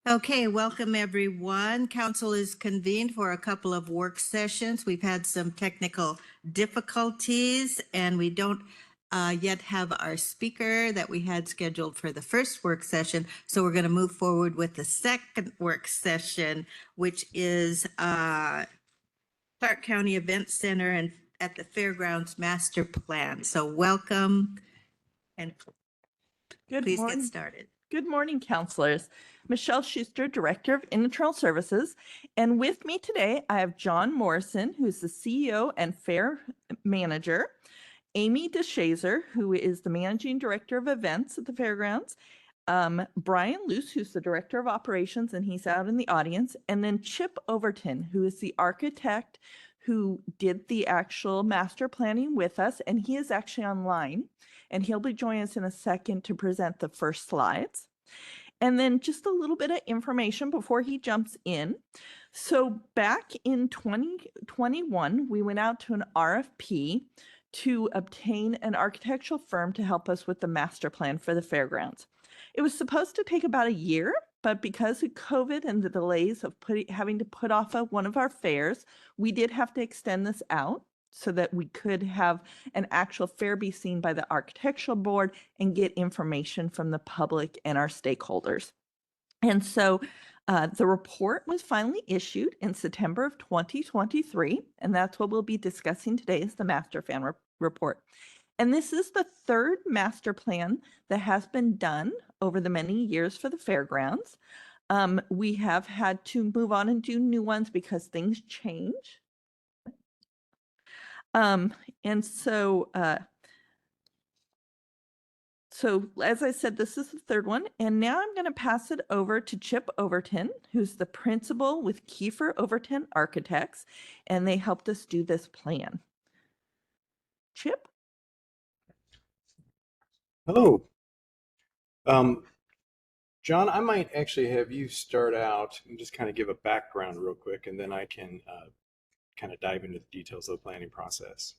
Okay, welcome everyone. Council is convened for a couple of work sessions. We've had some technical difficulties and we don't yet have our speaker that we had scheduled for the first work session. So we're going to move forward with the second work session, which is Clark County Event Center and at the Fairgrounds Master Plan. So welcome and please get started. Good morning, counselors. Michelle Schuster, Director of Internal Services. And with me today, I have John Morrison, who's the CEO and Fair Manager, Amy DeShazer, who is the Managing Director of Events at the Fairgrounds, Brian Luce, who's the Director of Operations, and he's out in the audience, and then Chip Overton, who is the architect who did the actual master planning with us, and he is actually online. And he'll be joining us in a second to present the first slides. And then just a little bit of information before he jumps in. So back in 2021, we went out to an RFP to obtain an architectural firm to help us with the master plan for the fairgrounds. It was supposed to take about a year, but because of COVID and the delays of having to put off one of our fairs, we did have to extend this out so that we could have an actual fair be seen by the architectural board and get information from the public and our stakeholders. And so the report was finally issued in September of 2023, and that's what we'll be discussing today is the master plan report. And this is the third master plan that has been done over the many years for the fairgrounds. We have had to move on and do new ones because things change. And so as I said, this is the third one. And now I'm going to pass it over to Chip Overton, who's the principal with Kiefer Overton Architects, and they helped us do this plan. Chip? Hello. John, I might actually have you start out and just kind of give a background real quick, and then I can kind of dive into the details of the planning process.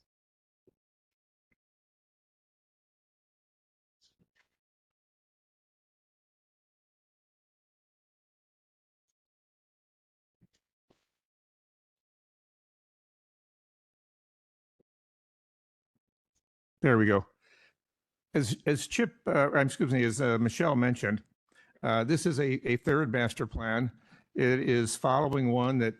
There we go. As Michelle mentioned, this is a third master plan. It is following one that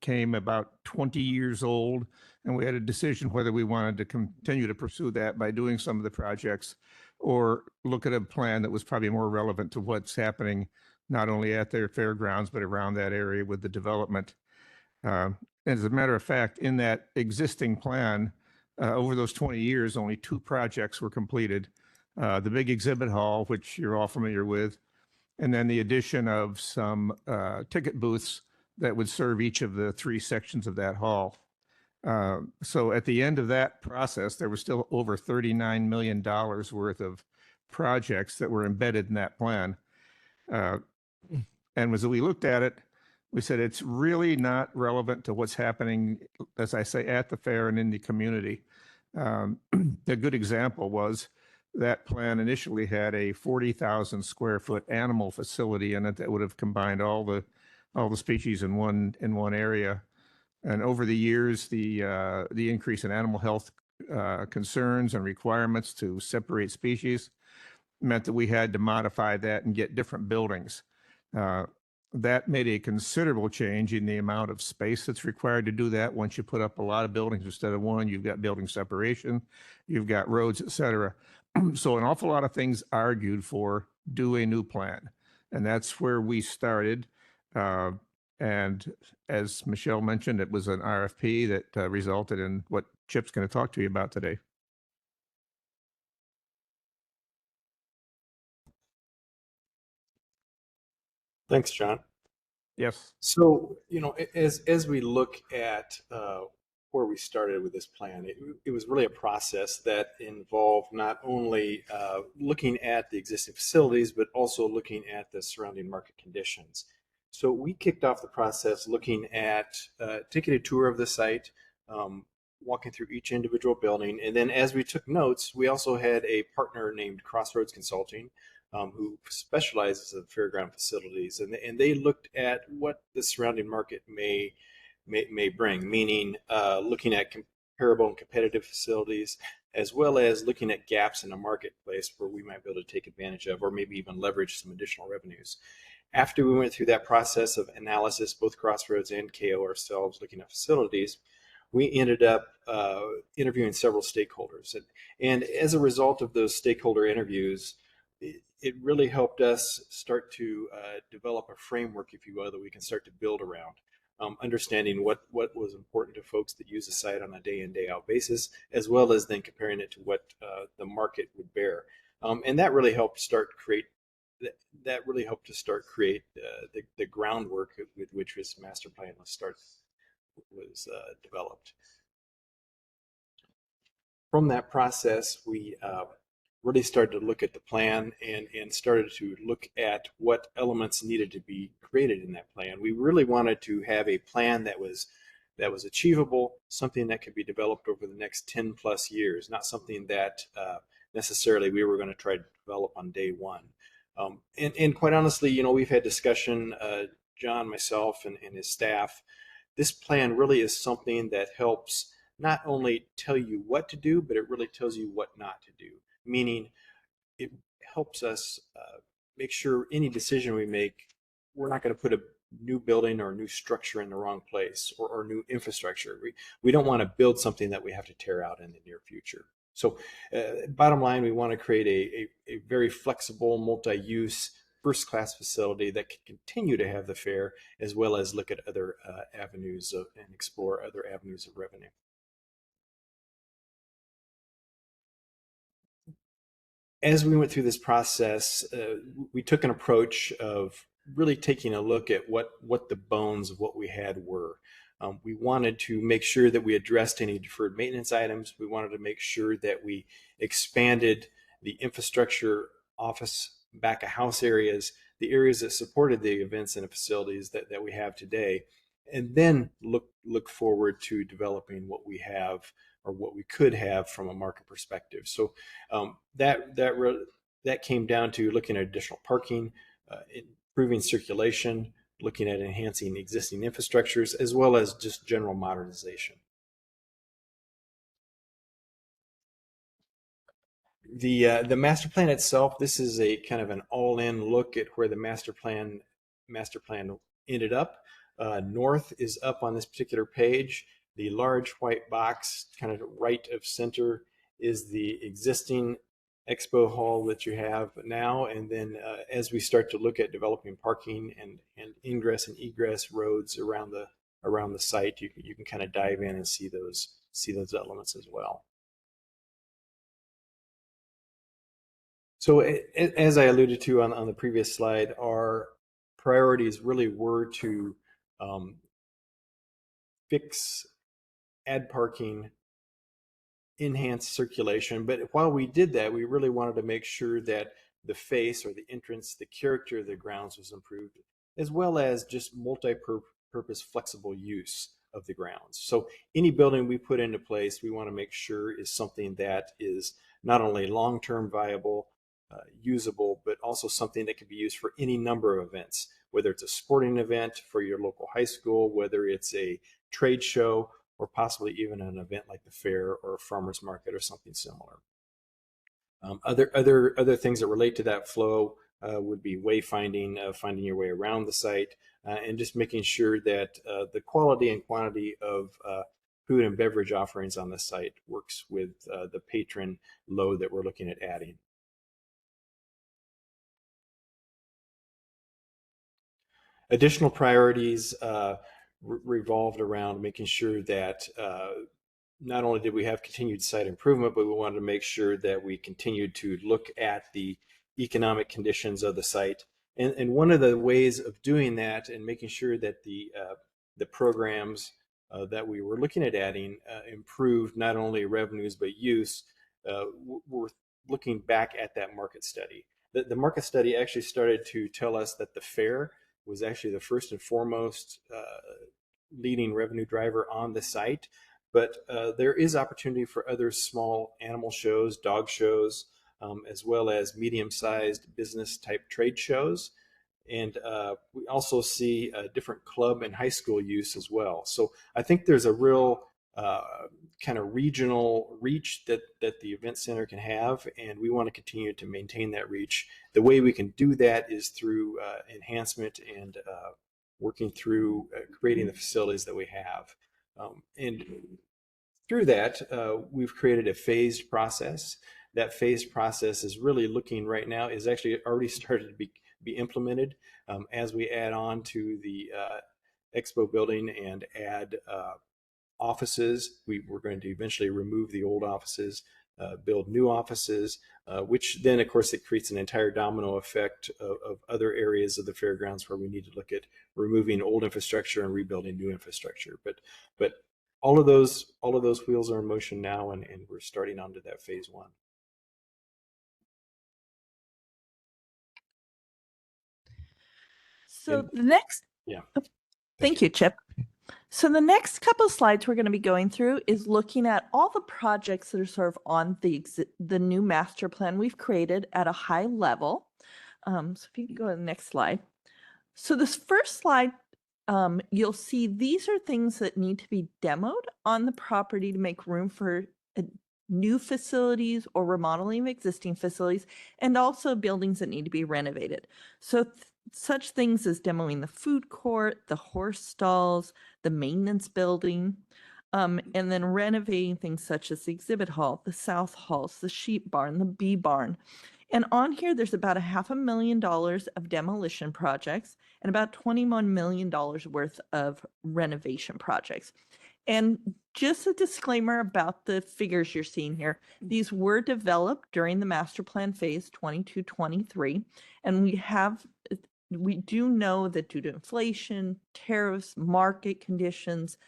came about 20 years old, and we had a decision whether we wanted to continue to pursue that by doing some of the projects or look at a plan that was probably more relevant to what's happening not only at their fairgrounds, but around that area with the development. As a matter of fact, in that existing plan, over those 20 years, only 2 projects were completed. The big exhibit hall, which you're all familiar with, and then the addition of some ticket booths that would serve each of the 3 sections of that hall. So at the end of that process, there was still over $39 million worth of projects that were embedded in that plan. And as we looked at it, we said it's really not relevant to what's happening, as I say, at the fair and in the community. A good example was that plan initially had a 40,000 square foot animal facility in it that would have combined all the species in one area. And over the years, the increase in animal health concerns and requirements to separate species meant that we had to modify that and get different buildings. That made a considerable change in the amount of space that's required to do that. Once you put up a lot of buildings instead of one, you've got building separation, you've got roads, et cetera. So an awful lot of things argued for do a new plan. And that's where we started. And as Michelle mentioned, it was an RFP that resulted in what Chip's going to talk to you about today. Thanks, John. Yes. So, as we look at where we started with this plan, it was really a process that involved not only looking at the existing facilities, but also looking at the surrounding market conditions. So we kicked off the process looking at taking a tour of the site, walking through each individual building. And then as we took notes, we also had a partner named Crossroads Consulting, who specializes in fairground facilities. And they looked at what the surrounding market may bring, meaning looking at comparable and competitive facilities, as well as looking at gaps in the marketplace where we might be able to take advantage of, or maybe even leverage some additional revenues. After we went through that process of analysis, both Crossroads and KO ourselves looking at facilities, we ended up interviewing several stakeholders. And as a result of those stakeholder interviews, it really helped us start to develop a framework, if you will, that we can start to build around. Understanding what was important to folks that use the site on a day in, day out basis, as well as then comparing it to what the market would bear. And that really helped to start create the groundwork with which this master plan was developed. From that process, we really started to look at the plan and started to look at what elements needed to be created in that plan. We really wanted to have a plan that was achievable, something that could be developed over the next 10 plus years, not something that necessarily we were going to try to develop on day one. And quite honestly, we've had discussion, John, myself, and his staff. This plan really is something that helps not only tell you what to do, but it really tells you what not to do. Meaning it helps us make sure any decision we make, we're not going to put a new building or a new structure in the wrong place, or new infrastructure. We don't want to build something that we have to tear out in the near future. So bottom line, we want to create a very flexible, multi-use, first-class facility that can continue to have the fair, as well as look at other avenues and explore other avenues of revenue. As we went through this process, we took an approach of really taking a look at what the bones of what we had were. We wanted to make sure that we addressed any deferred maintenance items. We wanted to make sure that we expanded the infrastructure, office, back of house areas, the areas that supported the events and the facilities that we have today, and then look forward to developing what we have or what we could have from a market perspective. So that came down to looking at additional parking, improving circulation, looking at enhancing existing infrastructures, as well as just general modernization. The master plan itself, this is a kind of an all-in look at where the master plan ended up. North is up on this particular page. The large white box, kind of right of center, is the existing expo hall that you have now. And then as we start to look at developing parking and ingress and egress roads around the site, you can kind of dive in and see those elements as well. So as I alluded to on the previous slide, our priorities really were to add parking, enhance circulation. But while we did that, we really wanted to make sure that the face or the entrance, the character of the grounds was improved, as well as just multi-purpose flexible use of the grounds. So any building we put into place, we want to make sure is something that is not only long-term viable, usable, but also something that can be used for any number of events, whether it's a sporting event for your local high school, whether it's a trade show, or possibly even an event like the fair or a farmer's market or something similar. Other things that relate to that flow would be wayfinding, finding your way around the site, and just making sure that the quality and quantity of food and beverage offerings on the site works with the patron load that we're looking at adding. Additional priorities revolved around making sure that not only did we have continued site improvement, but we wanted to make sure that we continued to look at the economic conditions of the site. And one of the ways of doing that and making sure that the programs that we were looking at adding improved not only revenues but use, we're looking back at that market study. The market study actually started to tell us that the fair was actually the first and foremost leading revenue driver on the site. But there is opportunity for other small animal shows, dog shows, as well as medium-sized business-type trade shows. And we also see different club and high school use as well. So I think there's a real kind of regional reach that the event center can have, and we want to continue to maintain that reach. The way we can do that is through enhancement and working through creating the facilities that we have. And through that, we've created a phased process. That phased process is really looking right now, is actually already started to be implemented as we add on to the expo building and add offices. We're going to eventually remove the old offices, build new offices, which then, of course, it creates an entire domino effect of other areas of the fairgrounds where we need to look at removing old infrastructure and rebuilding new infrastructure. But all of those wheels are in motion now, and we're starting onto that phase one. So And- the next, Yeah. thank you, Chip. So the next couple of slides we're going to be going through is looking at all the projects that are sort of on the new master plan we've created at a high level. So if you can go to the next slide. So this first slide, you'll see these are things that need to be demoed on the property to make room for new facilities or remodeling of existing facilities, and also buildings that need to be renovated. So such things as demoing the food court, the horse stalls, the maintenance building, and then renovating things such as the exhibit hall, the south halls, the sheep barn, the bee barn. And on here, there's about $500,000 of demolition projects and about $21 million worth of renovation projects. And just a disclaimer about the figures you're seeing here. These were developed during the master plan phase 22-23, and we do know that due to inflation, tariffs, market conditions,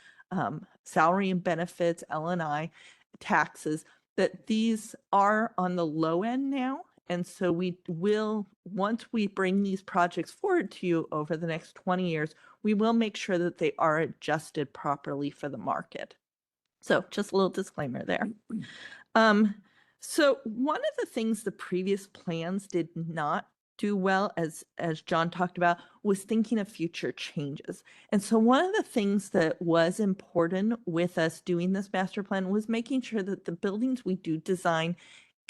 salary and benefits, L&I, taxes, that these are on the low end now. And so we will, once we bring these projects forward to you over the next 20 years, we will make sure that they are adjusted properly for the market. So just a little disclaimer there. So one of the things the previous plans did not do well, as John talked about, was thinking of future changes. And so one of the things that was important with us doing this master plan was making sure that the buildings we do design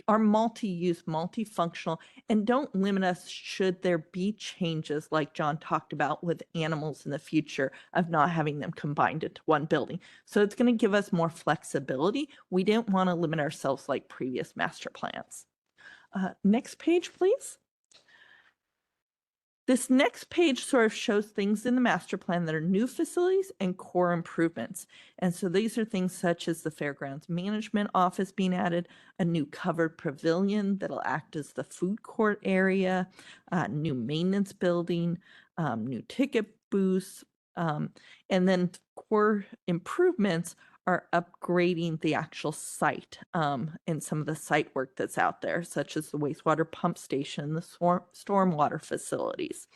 are multi-use, multifunctional, and don't limit us should there be changes like John talked about with animals in the future of not having them combined into one building. So it's going to give us more flexibility. We didn't want to limit ourselves like previous master plans. Next page, please. This next page sort of shows things in the master plan that are new facilities and core improvements. And so these are things such as the Fairgrounds Management Office being added, a new covered pavilion that'll act as the food court area, new maintenance building, new ticket booths, and then core improvements are upgrading the actual site and some of the site work that's out there, such as the wastewater pump station, the stormwater facilities.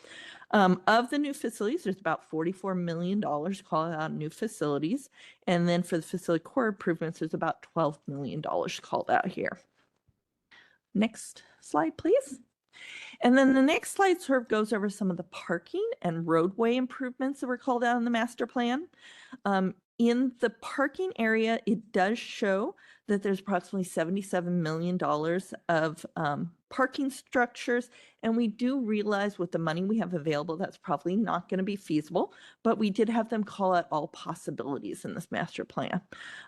Of the new facilities, there's about $44 million called out new facilities. And then for the facility core improvements, there's about $12 million called out here. Next slide, please. And then the next slide sort of goes over some of the parking and roadway improvements that were called out in the master plan. In the parking area, it does show that there's approximately $77 million of parking structures. And we do realize with the money we have available, that's probably not going to be feasible, but we did have them call out all possibilities in this master plan.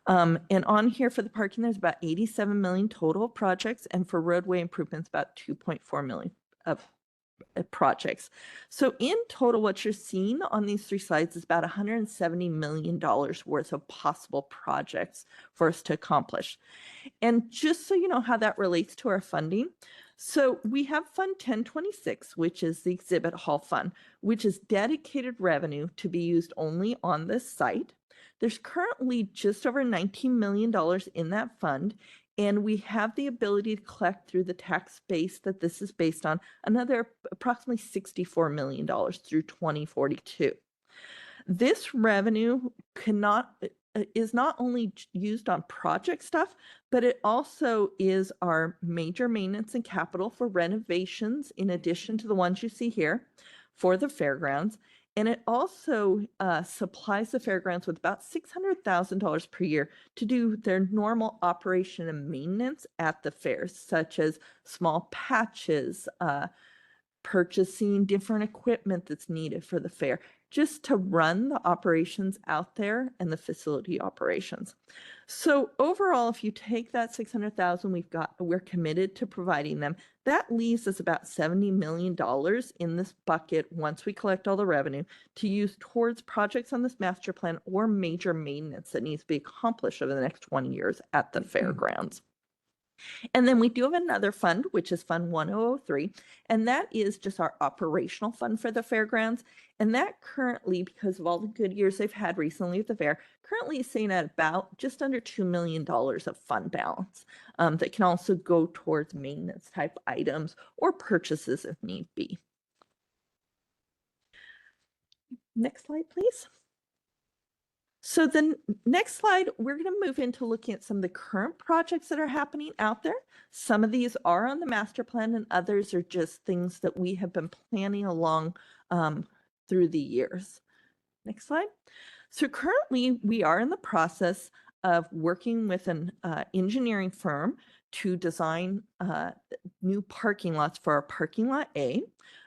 And on here for the parking, there's about 87 million total projects, and for roadway improvements, about 2.4 million of projects. So in total, what you're seeing on these three slides is about $170 million worth of possible projects for us to accomplish. And just so you know how that relates to our funding, so we have Fund 1026, which is the Exhibit Hall Fund, which is dedicated revenue to be used only on this site. There's currently just over $19 million in that fund, and we have the ability to collect through the tax base that this is based on another approximately $64 million through 2042. This revenue cannot is not only used on project stuff, but it also is our major maintenance and capital for renovations, in addition to the ones you see here for the fairgrounds. And it also supplies the fairgrounds with about $600,000 per year to do their normal operation and maintenance at the fairs, such as small patches, purchasing different equipment that's needed for the fair, just to run the operations out there and the facility operations. So overall, if you take that 600,000 we're committed to providing them, that leaves us about $70 million in this bucket once we collect all the revenue to use towards projects on this master plan or major maintenance that needs to be accomplished over the next 20 years at the fairgrounds. And then we do have another fund, which is Fund 1003, and that is just our operational fund for the fairgrounds. And that currently, because of all the good years they've had recently at the fair, currently is sitting at about just under $2 million of fund balance that can also go towards maintenance type items or purchases if need be. Next slide, please. So the next slide, we're going to move into looking at some of the current projects that are happening out there. Some of these are on the master plan and others are just things that we have been planning along through the years. Next slide. So currently we are in the process of working with an engineering firm to design new parking lots for our parking lot A.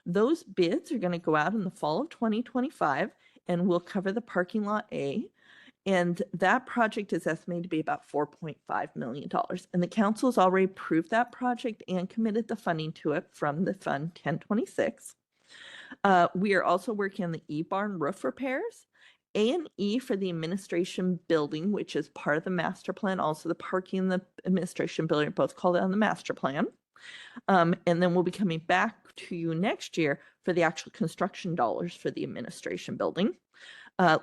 Those bids are going to go out in the fall of 2025 and we'll cover the parking lot A. And that project is estimated to be about $4.5 million. And the council has already approved that project and committed the funding to it from the Fund 1026. We are also working on the E-Barn roof repairs. A&E for the administration building, which is part of the master plan, also the parking and the administration building, both called out on the master plan. And then we'll be coming back to you next year for the actual construction dollars for the administration building.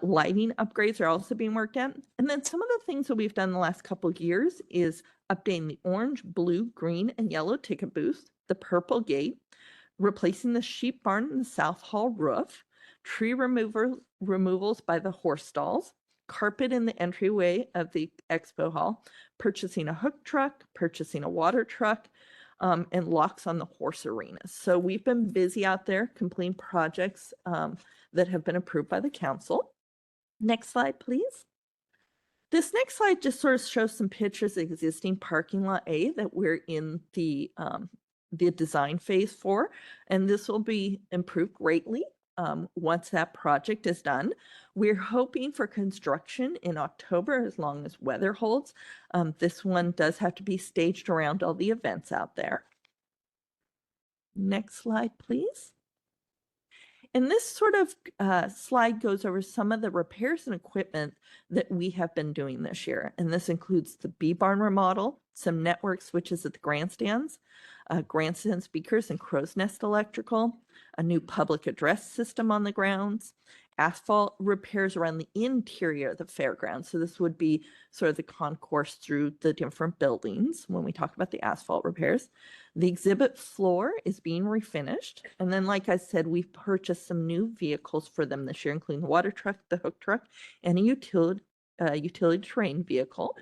Lighting upgrades are also being worked on. And then some of the things that we've done the last couple of years is updating the orange, blue, green, and yellow ticket booth, the purple gate, replacing the sheep barn and the South Hall roof, tree removals by the horse stalls, carpet in the entryway of the expo hall, purchasing a hook truck, purchasing a water truck, and locks on the horse arenas. So we've been busy out there completing projects that have been approved by the council. Next slide, please. This next slide just sort of shows some pictures of existing parking lot A that we're in the design phase for, and this will be improved greatly once that project is done. We're hoping for construction in October as long as weather holds. This one does have to be staged around all the events out there. Next slide, please. And this sort of slide goes over some of the repairs and equipment that we have been doing this year. And this includes the B-Barn remodel, some network switches at the grandstands, grandstand speakers and crow's nest electrical, a new public address system on the grounds, asphalt repairs around the interior of the fairgrounds. So this would be sort of the concourse through the different buildings when we talk about the asphalt repairs. The exhibit floor is being refinished. And then, like I said, we've purchased some new vehicles for them this year, including the water truck, the hook truck, and a utility terrain vehicle.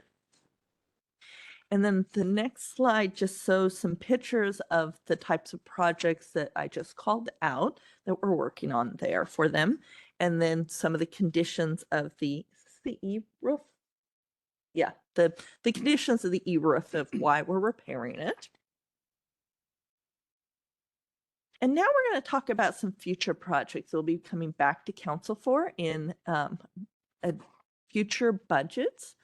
And then the next slide just shows some pictures of the types of projects that I just called out that we're working on there for them. And then some of the conditions of the E-roof. Yeah, the conditions of the E-roof of why we're repairing it. And now we're going to talk about some future projects we'll be coming back to council for in future budgets.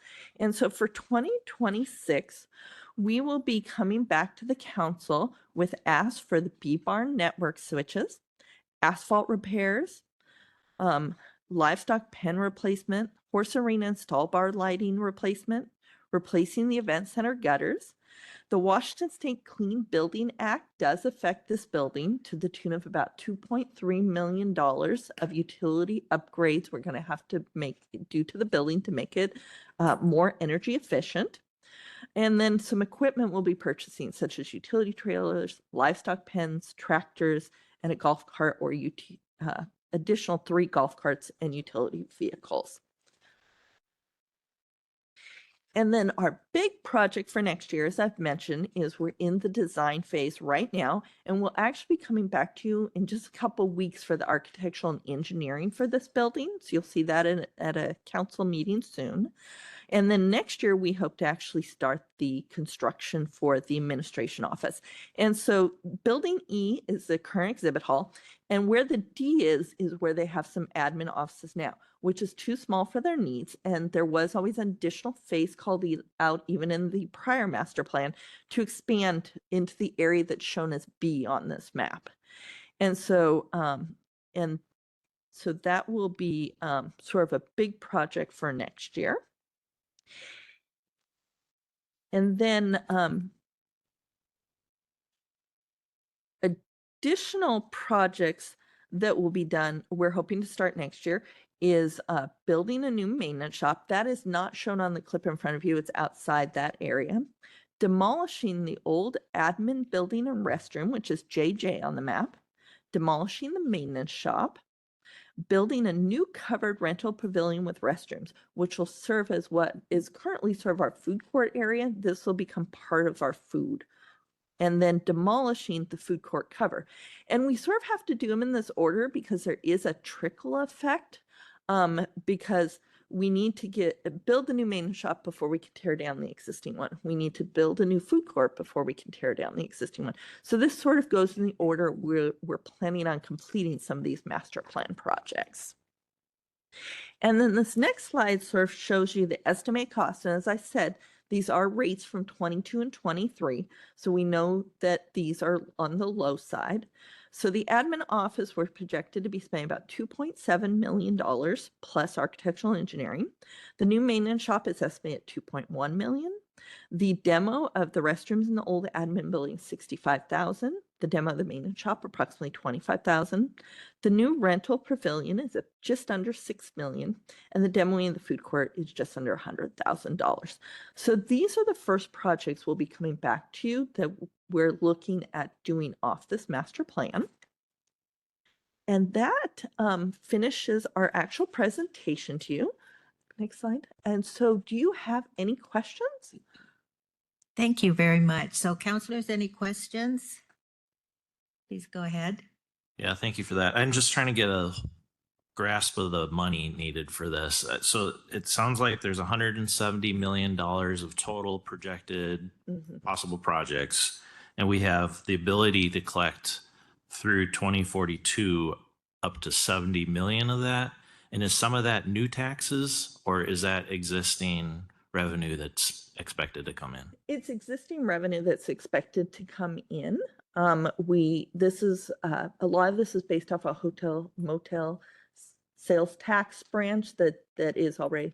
And so for 2026, we will be coming back to the council with asks for the B-Barn network switches, asphalt repairs, livestock pen replacement, horse arena and stall bar lighting replacement, replacing the event center gutters. The Washington State Clean Building Act does affect this building to the tune of about $2.3 million of utility upgrades we're going to have to do to the building to make it more energy efficient. And then some equipment we'll be purchasing, such as utility trailers, livestock pens, tractors, and a golf cart or additional 3 golf carts and utility vehicles. And then our big project for next year, as I've mentioned, is we're in the design phase right now, and we'll actually be coming back to you in just a couple weeks for the architectural and engineering for this building. So you'll see that at a council meeting soon. And then next year, we hope to actually start the construction for the administration office. And so Building E is the current exhibit hall. And where the D is where they have some admin offices now, which is too small for their needs. And there was always an additional phase called out even in the prior master plan to expand into the area that's shown as B on this map. And so, that will be sort of a big project for next year. And then additional projects that will be done, we're hoping to start next year, is building a new maintenance shop. That is not shown on the clip in front of you. It's outside that area. Demolishing the old admin building and restroom, which is JJ on the map. Demolishing the maintenance shop. Building a new covered rental pavilion with restrooms, which will serve as what is currently sort of our food court area. This will become part of our food. And then demolishing the food court cover. And we sort of have to do them in this order because there is a trickle effect, because we need to build the new maintenance shop before we can tear down the existing one. We need to build a new food court before we can tear down the existing one. So this sort of goes in the order we're planning on completing some of these master plan projects. And then this next slide sort of shows you the estimate cost. And as I said, these are rates from 22 and 23. So we know that these are on the low side. So the admin office, we're projected to be spending about $2.7 million plus architectural engineering. The new maintenance shop is estimated at $2.1 million. The demo of the restrooms in the old admin building, $65,000. The demo of the maintenance shop, approximately $25,000. The new rental pavilion is at just under $6 million, and the demoing of the food court is just under $100,000. So these are the first projects we'll be coming back to you that we're looking at doing off this master plan. And that finishes our actual presentation to you. Next slide. And so do you have any questions? Thank you very much. So counselors, any questions? Please go ahead. Yeah, thank you for that. I'm just trying to get a grasp of the money needed for this. So it sounds like there's $170 million of total projected possible projects, and we have the ability to collect through 2042 up to 70 million of that. And is some of that new taxes, or is that existing revenue that's expected to come in? It's existing revenue that's expected to come in. This is a lot of this is based off a hotel motel sales tax branch that is already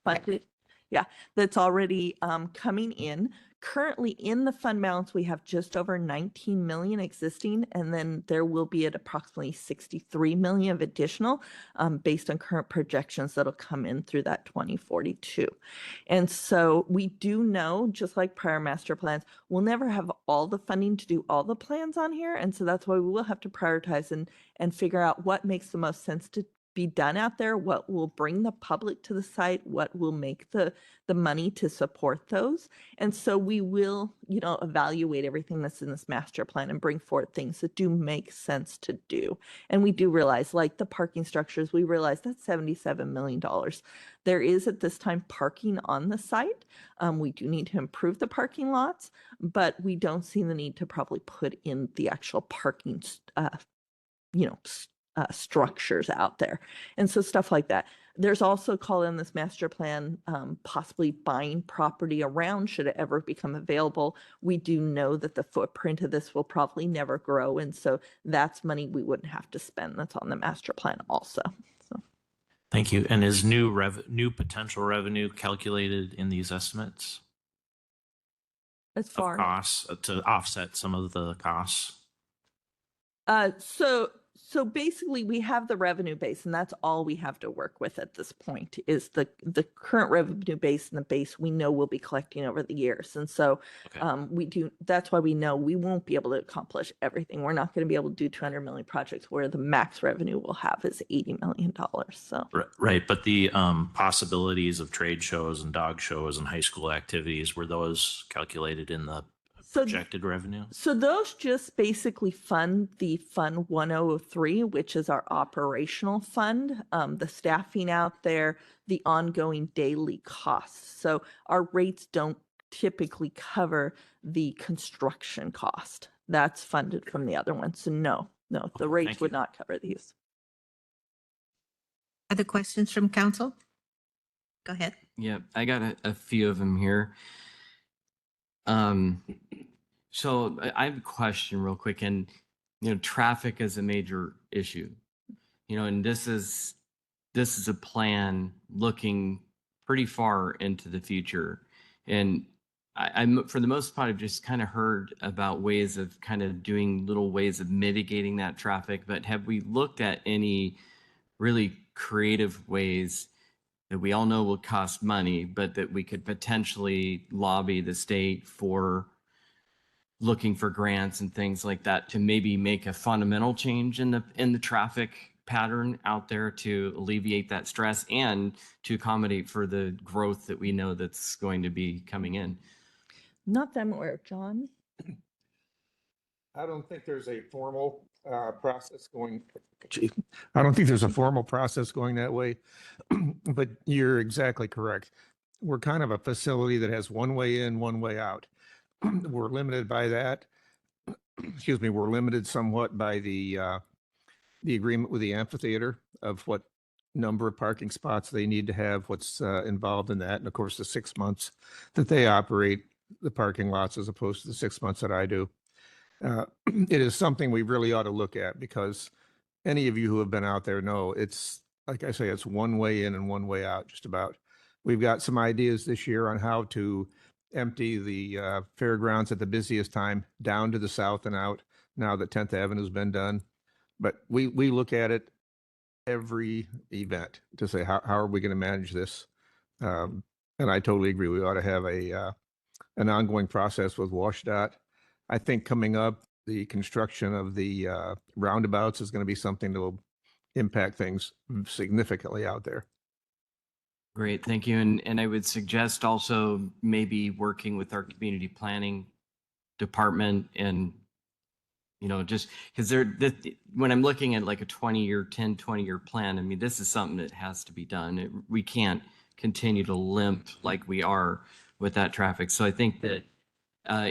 funded. Yeah, that's already coming in. Currently in the fund balance, we have just over 19 million existing, and then there will be at approximately 63 million of additional based on current projections that'll come in through that 2042. And so we do know, just like prior master plans, we'll never have all the funding to do all the plans on here. And so that's why we will have to prioritize and figure out what makes the most sense to be done out there, what will bring the public to the site, what will make the money to support those. And so we will, evaluate everything that's in this master plan and bring forward things that do make sense to do. And we do realize, like the parking structures, we realize that's $77 million. There is at this time parking on the site. We do need to improve the parking lots, but we don't see the need to probably put in the actual parking, structures out there. And so stuff like that. There's also a call in this master plan, possibly buying property around should it ever become available. We do know that the footprint of this will probably never grow. And so that's money we wouldn't have to spend. That's on the master plan also. So. Thank you. And is new potential revenue calculated in these estimates? As far of costs to offset some of the costs? So basically, we have the revenue base, and that's all we have to work with at this point is the current revenue base and the base we know we'll be collecting over the years. And so Okay. that's why we know we won't be able to accomplish everything. We're not going to be able to do 200 million projects where the max revenue we'll have is $80 million. So Right, but the possibilities of trade shows and dog shows and high school activities, were those calculated in the So- projected revenue? So those just basically fund the Fund 103, which is our operational fund, the staffing out there, the ongoing daily costs. So our rates don't typically cover the construction cost. That's funded from the other one. So no, the Okay, rates thank would you. not cover these. Other questions from council? Go ahead. Yeah, I got a few of them here. So I have a question real quick, and traffic is a major issue. And this is a plan looking pretty far into the future, and I'm for the most part I've just kind of heard about ways of kind of doing little ways of mitigating that traffic. But have we looked at any really creative ways that we all know will cost money, but that we could potentially lobby the state for looking for grants and things like that to maybe make a fundamental change in the traffic pattern out there to alleviate that stress and to accommodate for the growth that we know that's going to be coming in? Not that I'm aware of, John. I don't think there's a formal process going. Gee, I don't think there's a formal process going that way, but you're exactly correct. We're kind of a facility that has one way in, one way out. We're limited by that. Excuse me, we're limited somewhat by the agreement with the amphitheater of what number of parking spots they need to have, what's involved in that, and of course the 6 months that they operate the parking lots as opposed to the 6 months that I do. It is something we really ought to look at because any of you who have been out there know it's, like I say, it's one way in and one way out, just about. We've got some ideas this year on how to empty the fairgrounds at the busiest time down to the south and out now that 10th Avenue's been done. But we look at it every event to say, how are we going to manage this? And I totally agree. We ought to have an ongoing process with WashDOT. I think coming up, the construction of the roundabouts is going to be something that will impact things significantly out there. Great, thank you. And I would suggest also maybe working with our community planning department and, just because when I'm looking at like a 20-year plan, I mean, this is something that has to be done. We can't continue to limp like we are with that traffic. So I think that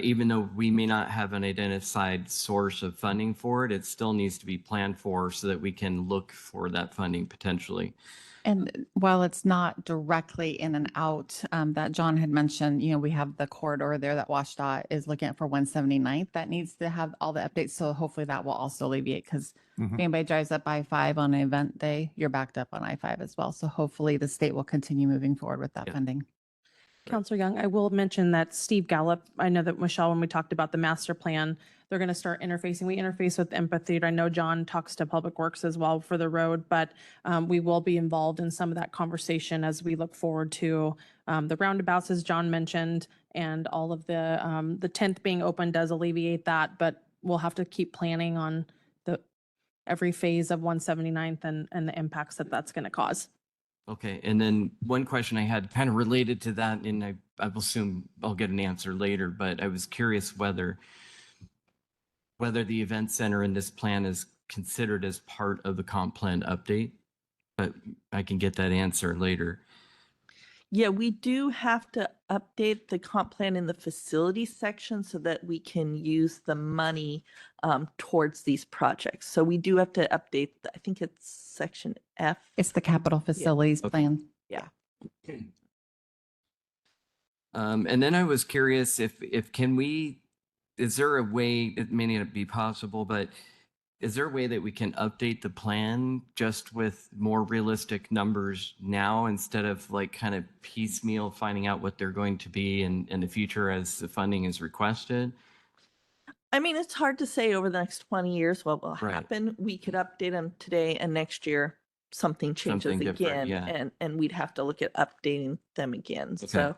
even though we may not have an identified source of funding for it, it still needs to be planned for so that we can look for that funding potentially. And while it's not directly in and out, that John had mentioned, we have the corridor there that WashDOT is looking at for 179th that needs to have all the updates. So hopefully that will also alleviate because if anybody drives up I-5 on an event day, you're backed up on I-5 as well. So hopefully the state will continue moving forward with that Yeah. funding. Counselor Young, I will mention that Steve Gallup, I know that Michelle, when we talked about the master plan, they're going to start interfacing. We interface with Empathy. I know John talks to Public Works as well for the road, but we will be involved in some of that conversation as we look forward to the roundabouts, as John mentioned, and all of the 10th being open does alleviate that, but we'll have to keep planning on every phase of 179th and the impacts that that's going to cause. Okay, and then one question I had kind of related to that, and I will assume I'll get an answer later, but I was curious whether the event center in this plan is considered as part of the comp plan update, but I can get that answer later. Yeah, we do have to update the comp plan in the facility section so that we can use the money towards these projects. So we do have to update, I think it's section F. It's the capital facilities Okay. plan. And then I was curious if is there a way, it may not be possible, but is there a way that we can update the plan just with more realistic numbers now instead of like kind of piecemeal finding out what they're going to be in the future as the funding is requested? I mean, it's hard to say over the next 20 years what will Right. happen. We could update them today and next year something changes Something different, again, yeah. and we'd have to look at updating them again. So,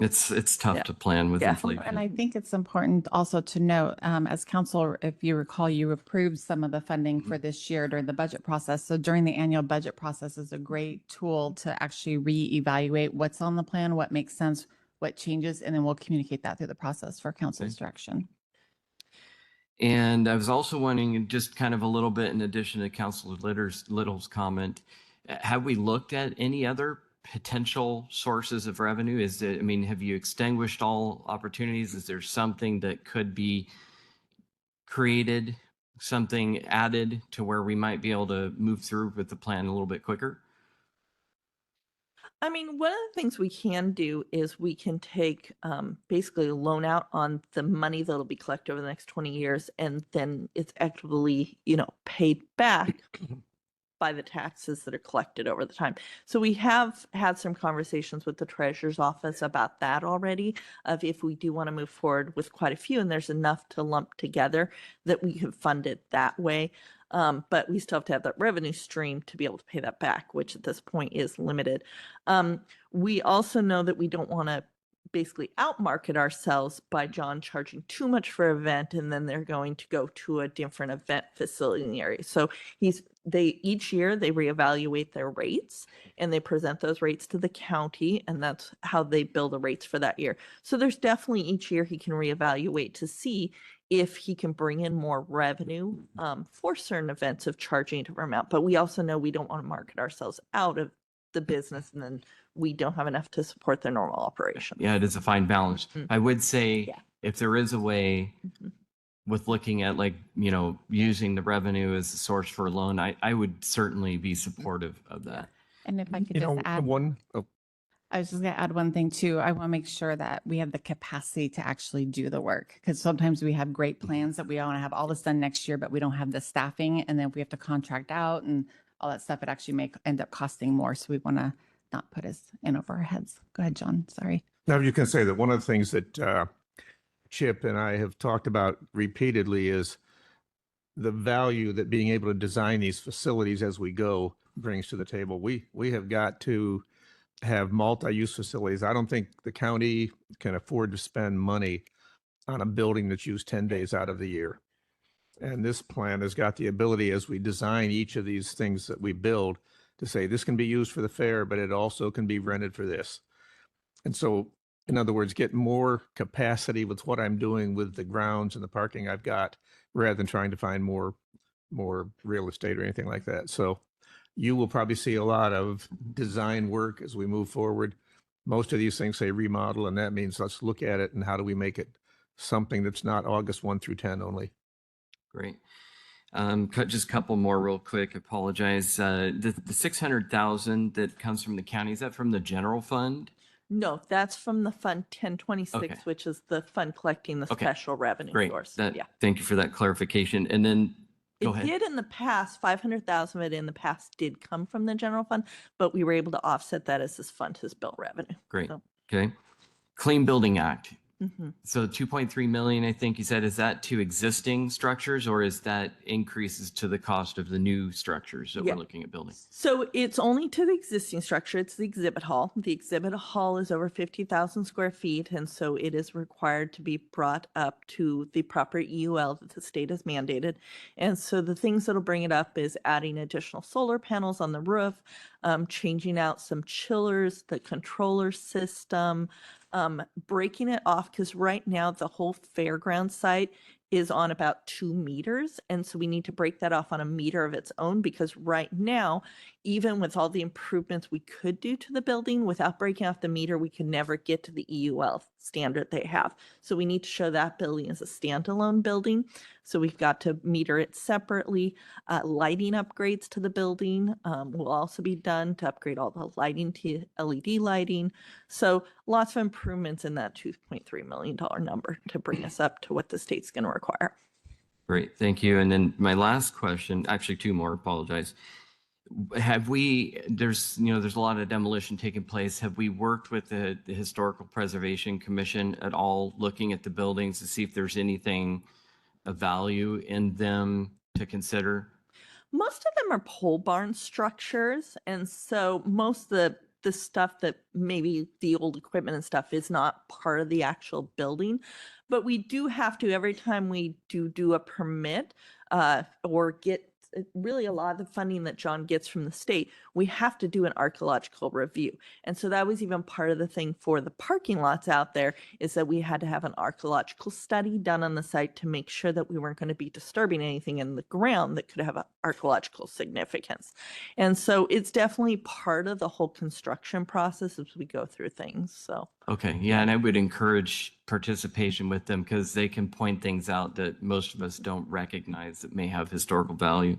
It's tough Yeah. to plan with Yeah. inflation. And I think it's important also to note, as council, if you recall, you approved some of the funding for this year during the budget process. So during the annual budget process is a great tool to actually reevaluate what's on the plan, what makes sense, what changes, and then we'll communicate that through the process for council's direction. And I was also wondering, just kind of a little bit in addition to Councilor Little's comment, have we looked at any other potential sources of revenue? I mean, have you extinguished all opportunities? Is there something that could be created, something added to where we might be able to move through with the plan a little bit quicker? I mean, one of the things we can do is we can take basically a loan out on the money that'll be collected over the next 20 years, and then it's actually, paid back by the taxes that are collected over the time. So we have had some conversations with the treasurer's office about that already, of if we do want to move forward with quite a few and there's enough to lump together that we can fund it that way. But we still have to have that revenue stream to be able to pay that back, which at this point is limited. We also know that we don't want to basically outmarket ourselves by John charging too much for an event and then they're going to go to a different event facility in the area. So each year they reevaluate their rates and they present those rates to the county, and that's how they bill the rates for that year. So there's definitely each year he can reevaluate to see if he can bring in more revenue for certain events of charging a different amount. But we also know we don't want to market ourselves out of the business and then we don't have enough to support their normal operation. Yeah, it is a fine balance. Mhm. I would say Yeah. if there is a way Mhm. with looking at using the revenue as a source for a loan, I would certainly be supportive of that. And if I could You just know, add. oh, I was just going to add one thing too. I want to make sure that we have the capacity to actually do the work, because sometimes we have great plans that we want to have all this done next year, but we don't have the staffing. And then if we have to contract out and all that stuff, it actually may end up costing more. So we want to not put us in over our heads. Go ahead, John. Sorry. now you can say that one of the things that Chip and I have talked about repeatedly is the value that being able to design these facilities as we go brings to the table. We have got to have multi-use facilities. I don't think the county can afford to spend money on a building that's used 10 days out of the year. And this plan has got the ability, as we design each of these things that we build, to say this can be used for the fair, but it also can be rented for this. And so, in other words, get more capacity with what I'm doing with the grounds and the parking I've got, rather than trying to find more real estate or anything like that. So you will probably see a lot of design work as we move forward. Most of these things say remodel, and that means let's look at it and how do we make it something that's not August 1 through 10 only. Great. Just a couple more real quick. Apologize. The 600,000 that comes from the county, is that from the general fund? No, that's from the Fund 1026, Okay. which is the fund collecting the Okay. special revenue Great. source. Yeah. Thank you for that clarification. And then go It ahead. did in the past, 500,000 of it in the past did come from the general fund, but we were able to offset that as this fund has built revenue. Great. So, Okay. Clean Building Act. mhm. So 2.3 million, I think you said, is that to existing structures or is that increases to the cost of the new structures that Yeah. we're looking at building? So it's only to the existing structure. It's the exhibit hall. The exhibit hall is over 50,000 square feet. And so it is required to be brought up to the proper EUL that the state has mandated. And so the things that'll bring it up is adding additional solar panels on the roof, changing out some chillers, the controller system, breaking it off, because right now the whole fairground site is on about 2 meters. And so we need to break that off on a meter of its own, because right now, even with all the improvements we could do to the building, without breaking off the meter, we could never get to the EUL standard they have. So we need to show that building as a standalone building. So we've got to meter it separately. Lighting upgrades to the building will also be done to upgrade all the lighting to LED lighting. So lots of improvements in that $2.3 million number to bring us up to what the state's going to require. Great. Thank you. And then my last question, actually two more, apologize. there's a lot of demolition taking place. Have we worked with the Historical Preservation Commission at all, looking at the buildings to see if there's anything of value in them to consider? Most of them are pole barn structures, and so most of the stuff that maybe the old equipment and stuff is not part of the actual building. But we do have to, every time we do a permit or get really a lot of the funding that John gets from the state, we have to do an archaeological review. And so that was even part of the thing for the parking lots out there, is that we had to have an archaeological study done on the site to make sure that we weren't going to be disturbing anything in the ground that could have an archaeological significance. And so it's definitely part of the whole construction process as we go through things. So Okay, yeah, and I would encourage participation with them because they can point things out that most of us don't recognize that may have historical value.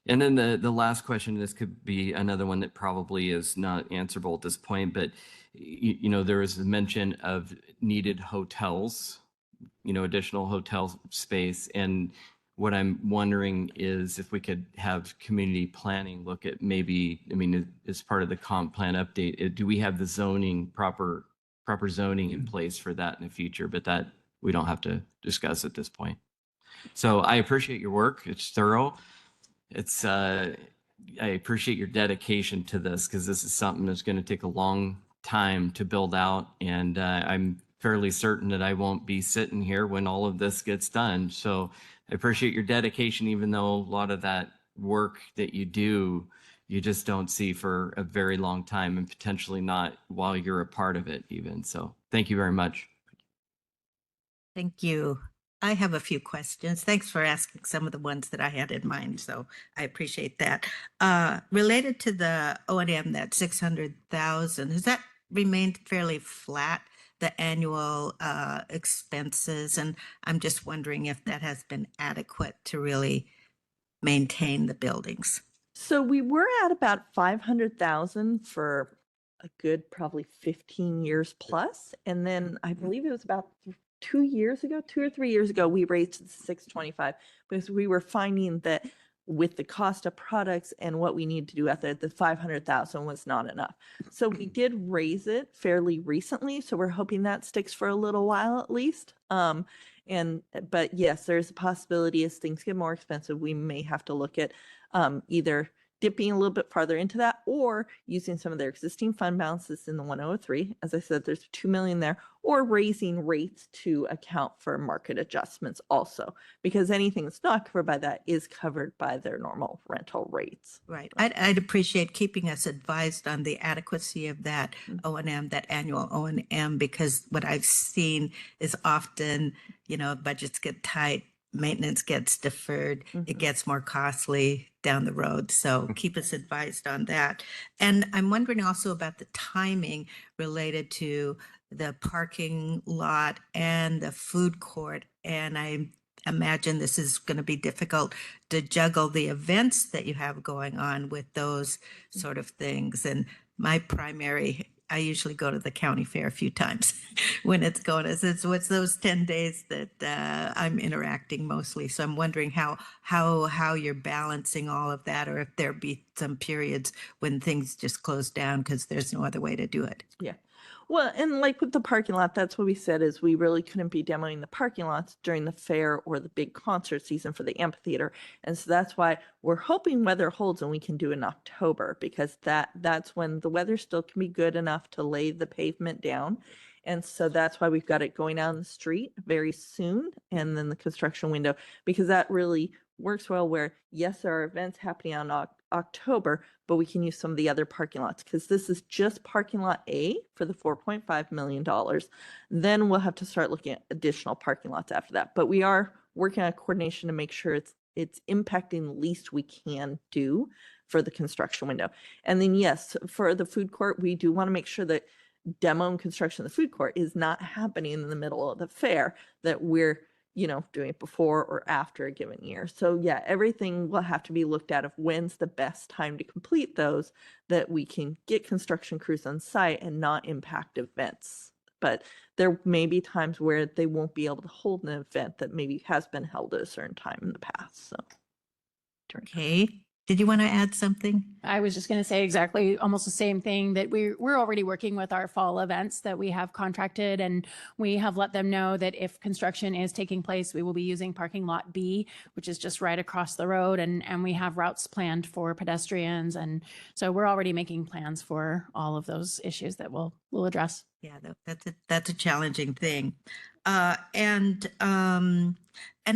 And then the last question, this could be another one that probably is not answerable at this point, but there was a mention of needed hotels, additional hotel space. And what I'm wondering is if we could have community planning look at maybe, as part of the comp plan update, do we have the zoning, proper zoning in place for that in the future? But that we don't have to discuss at this point. So I appreciate your work. It's thorough. I appreciate your dedication to this because this is something that's going to take a long time to build out. And I'm fairly certain that I won't be sitting here when all of this gets done. So I appreciate your dedication, even though a lot of that work that you do, you just don't see for a very long time, and potentially not while you're a part of it even. So thank you very much. Thank you. I have a few questions. Thanks for asking some of the ones that I had in mind, so I appreciate that. Related to the O&M, that 600,000, has that remained fairly flat, the annual expenses? And I'm just wondering if that has been adequate to really maintain the buildings. So we were at about 500,000 for a good probably 15 years plus. And then I believe it was about 2 or 3 years ago, we raised to 625 because we were finding that with the cost of products and what we need to do out there, the 500,000 was not enough. So we did raise it fairly recently. So we're hoping that sticks for a little while at least. But yes, there's a possibility as things get more expensive, we may have to look at either dipping a little bit farther into that or using some of their existing fund balances in the 103. As I said, there's 2 million there, or raising rates to account for market adjustments also, because anything that's not covered by that is covered by their normal rental rates. Right. I'd appreciate keeping us advised on the adequacy of that O&M, that annual O&M, because what I've seen is often, budgets get tight, maintenance gets deferred, it gets more costly down the road. So keep us advised on that. And I'm wondering also about the timing related to the parking lot and the food court. And I imagine this is going to be difficult to juggle the events that you have going on with those sort of things. And I usually go to the county fair a few times when it's going. It's those 10 days that I'm interacting mostly. So I'm wondering how you're balancing all of that, or if there be some periods when things just close down because there's no other way to do it. Yeah. Well, and like with the parking lot, that's what we said is we really couldn't be demoing the parking lots during the fair or the big concert season for the amphitheater. And so that's why we're hoping weather holds and we can do in October, because that's when the weather still can be good enough to lay the pavement down. And so that's why we've got it going out on the street very soon. And then the construction window, because that really works well where, yes, there are events happening on October, but we can use some of the other parking lots because this is just parking lot A for the $4.5 million. Then we'll have to start looking at additional parking lots after that. But we are working on coordination to make sure it's impacting the least we can do for the construction window. And then, yes, for the food court, we do want to make sure that demo and construction of the food court is not happening in the middle of the fair, that we're doing it before or after a given year. So yeah, everything will have to be looked at of when's the best time to complete those, that we can get construction crews on site and not impact events. But there may be times where they won't be able to hold an event that maybe has been held at a certain time in the past. So. Okay. Did you want to add something? I was just going to say exactly almost the same thing, that we're already working with our fall events that we have contracted, and we have let them know that if construction is taking place, we will be using parking lot B, which is just right across the road, and we have routes planned for pedestrians, and so we're already making plans for all of those issues that we'll address. Yeah, that's a challenging thing. And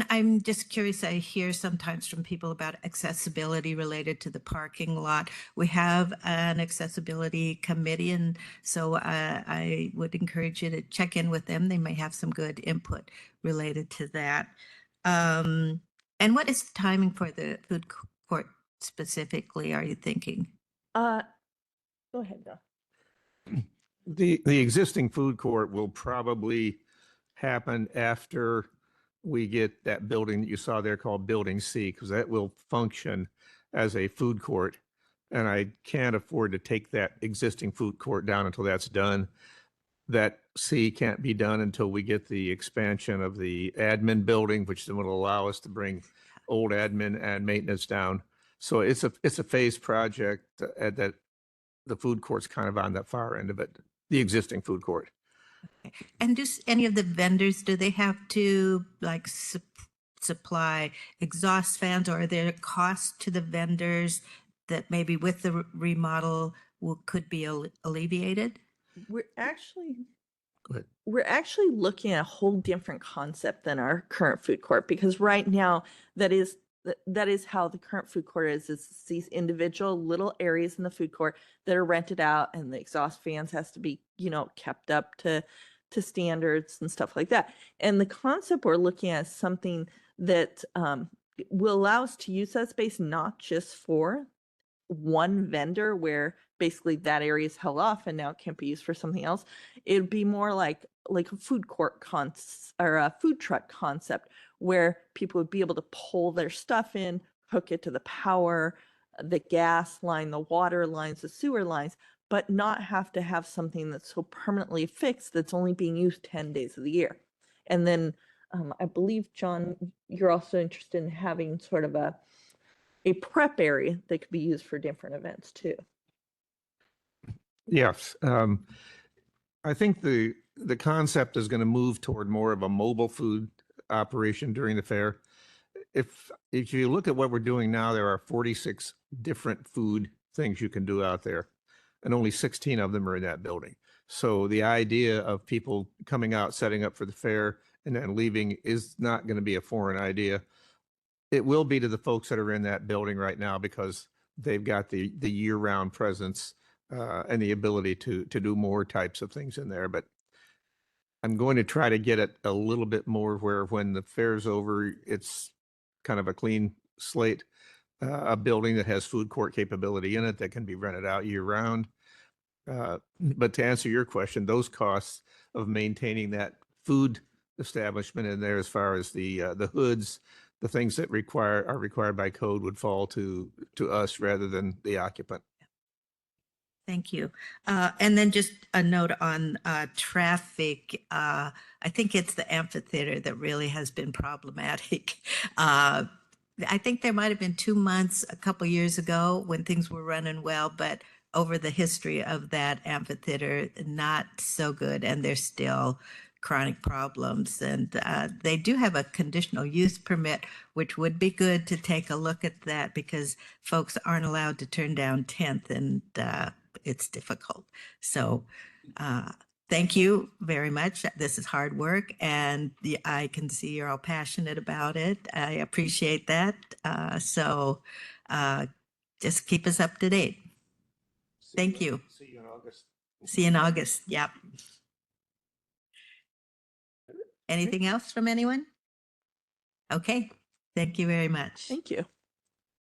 I'm just curious, I hear sometimes from people about accessibility related to the parking lot. We have an accessibility committee, and so I would encourage you to check in with them. They may have some good input related to that. And what is the timing for the food court specifically, are you thinking? Go ahead, Bill. The existing food court will probably happen after we get that building that you saw there called Building C, because that will function as a food court. And I can't afford to take that existing food court down until that's done. That C can't be done until we get the expansion of the admin building, which then will allow us to bring old admin and maintenance down. So it's a phased project that the food court's kind of on that far end of it, the existing food court. And just any of the vendors, do they have to like supply exhaust fans, or are there costs to the vendors that maybe with the remodel could be alleviated? We're actually Go ahead. we're actually looking at a whole different concept than our current food court, because right now that is how the current food court is these individual little areas in the food court that are rented out, and the exhaust fans has to be, kept up to standards and stuff like that. And the concept we're looking at is something that will allow us to use that space not just for one vendor, where basically that area is held off and now it can't be used for something else. It'd be more like a food court or a food truck concept, where people would be able to pull their stuff in, hook it to the power, the gas line, the water lines, the sewer lines, but not have to have something that's so permanently fixed that's only being used 10 days of the year. And then I believe, John, you're also interested in having sort of a prep area that could be used for different events too. Yes. I think the concept is going to move toward more of a mobile food operation during the fair. If you look at what we're doing now, there are 46 different food things you can do out there, and only 16 of them are in that building. So the idea of people coming out, setting up for the fair, and then leaving is not going to be a foreign idea. It will be to the folks that are in that building right now, because they've got the year-round presence and the ability to do more types of things in there. But I'm going to try to get it a little bit more where when the fair's over, it's kind of a clean slate, a building that has food court capability in it that can be rented out year-round. But to answer your question, those costs of maintaining that food establishment in there, as far as the hoods, the things that are required by code, would fall to us rather than the occupant. Thank you. And then just a note on traffic. I think it's the amphitheater that really has been problematic. I think there might have been 2 months a couple years ago when things were running well, but over the history of that amphitheater, not so good, and there's still chronic problems. And they do have a conditional use permit, which would be good to take a look at that, because folks aren't allowed to turn down 10th, and it's difficult. So thank you very much. This is hard work, and I can see you're all passionate about it. I appreciate that. So just keep us up to date. Thank you. See you in August. See you in August. Yep. Anything else from anyone? Okay. Thank you very much. Thank you.